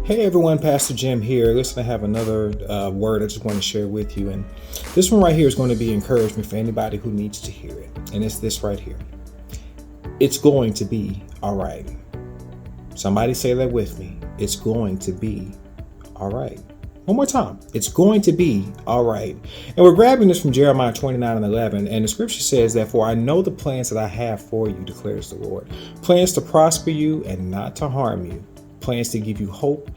Hey everyone, Pastor Jim here. Listen, I have another word I just want to share with you. And this one right here is going to be encouragement for anybody who needs to hear it. And it's this right here. It's going to be all right. Somebody say that with me. It's going to be all right. One more time. It's going to be all right. And we're grabbing this from Jeremiah 29:11. And the scripture says, "Therefore I know the plans that I have for you, declares the Lord. Plans to prosper you and not to harm you. Plans to give you hope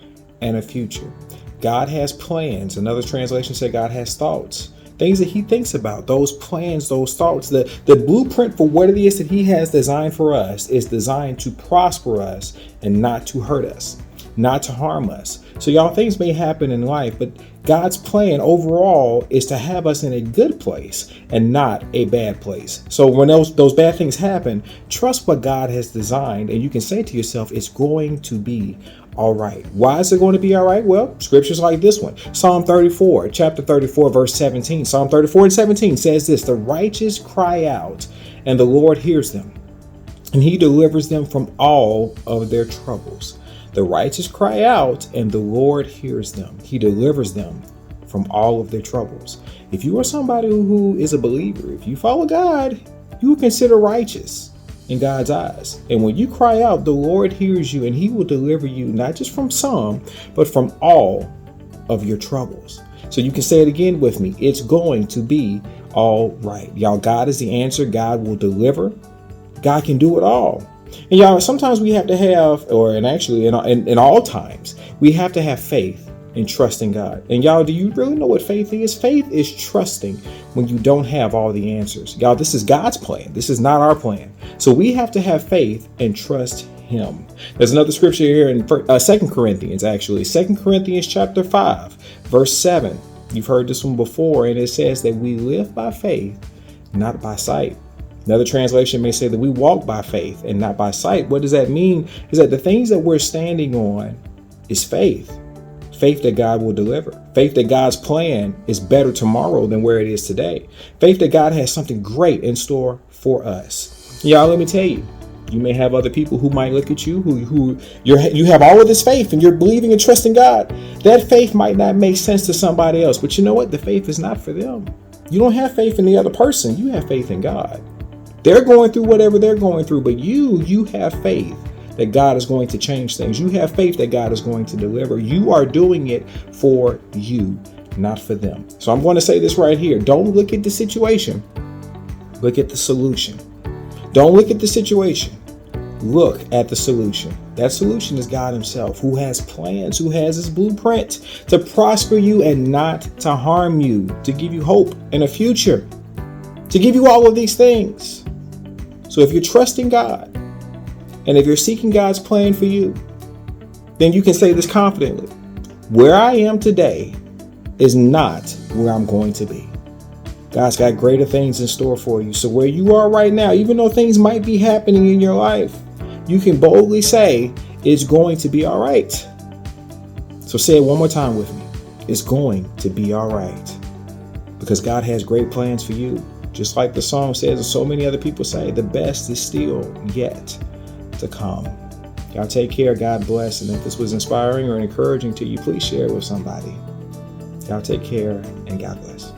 and a future." God has plans. Another translation said God has thoughts. Things that he thinks about, those plans, those thoughts, the blueprint for what it is that he has designed for us is designed to prosper us and not to hurt us, not to harm us. So y'all, things may happen in life, but God's plan overall is to have us in a good place and not a bad place. So when those bad things happen, trust what God has designed, and you can say to yourself, it's going to be all right. Why is it going to be all right? Well, scriptures like this one. Psalm 34, chapter 34, verse 17. Psalm 34:17 says this: "The righteous cry out, and the Lord hears them, and he delivers them from all of their troubles." The righteous cry out, and the Lord hears them. He delivers them from all of their troubles. If you are somebody who is a believer, if you follow God, you will consider righteous in God's eyes. And when you cry out, the Lord hears you, and he will deliver you not just from some, but from all of your troubles. So you can say it again with me. It's going to be all right. Y'all, God is the answer. God will deliver. God can do it all. And y'all, sometimes we have to have, in all times, we have to have faith and trust in God. And y'all, do you really know what faith is? Faith is trusting when you don't have all the answers. Y'all, this is God's plan. This is not our plan. So we have to have faith and trust him. There's another scripture here in 2 Corinthians, actually. 2 Corinthians chapter 5, verse 7. You've heard this one before, and it says that we live by faith, not by sight. Another translation may say that we walk by faith and not by sight. What does that mean? Is that the things that we're standing on is faith. Faith that God will deliver. Faith that God's plan is better tomorrow than where it is today. Faith that God has something great in store for us. Y'all, let me tell you, you may have other people who might look at you, you have all of this faith and you're believing and trusting God. That faith might not make sense to somebody else, but you know what? The faith is not for them. You don't have faith in the other person. You have faith in God. They're going through whatever they're going through, but you have faith that God is going to change things. You have faith that God is going to deliver. You are doing it for you, not for them. So I'm going to say this right here. Don't look at the situation. Look at the solution. Don't look at the situation. Look at the solution. That solution is God himself, who has plans, who has his blueprint to prosper you and not to harm you, to give you hope and a future, to give you all of these things. So if you're trusting God, and if you're seeking God's plan for you, then you can say this confidently: where I am today is not where I'm going to be. God's got greater things in store for you. So where you are right now, even though things might be happening in your life, you can boldly say it's going to be all right. So say it one more time with me. It's going to be all right. Because God has great plans for you. Just like the song says, and so many other people say, the best is still yet to come. Y'all take care. God bless. And if this was inspiring or encouraging to you, please share it with somebody. Y'all take care and God bless.